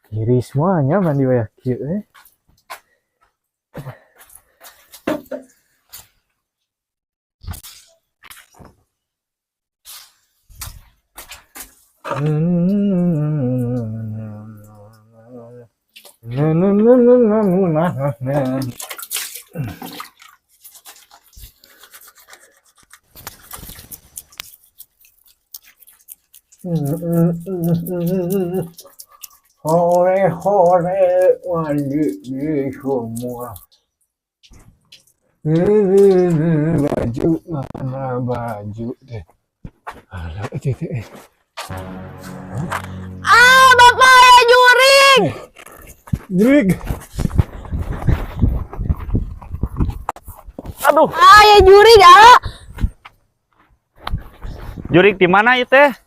Kiri semuanya mandi wayak kieu Hore hore mandi di semua. Baju mana baju deh. Alah itu. Ah, Bapak ya jurig. Jurig. Aduh, Ah, ya jurig ah. jurig di mana itu teh?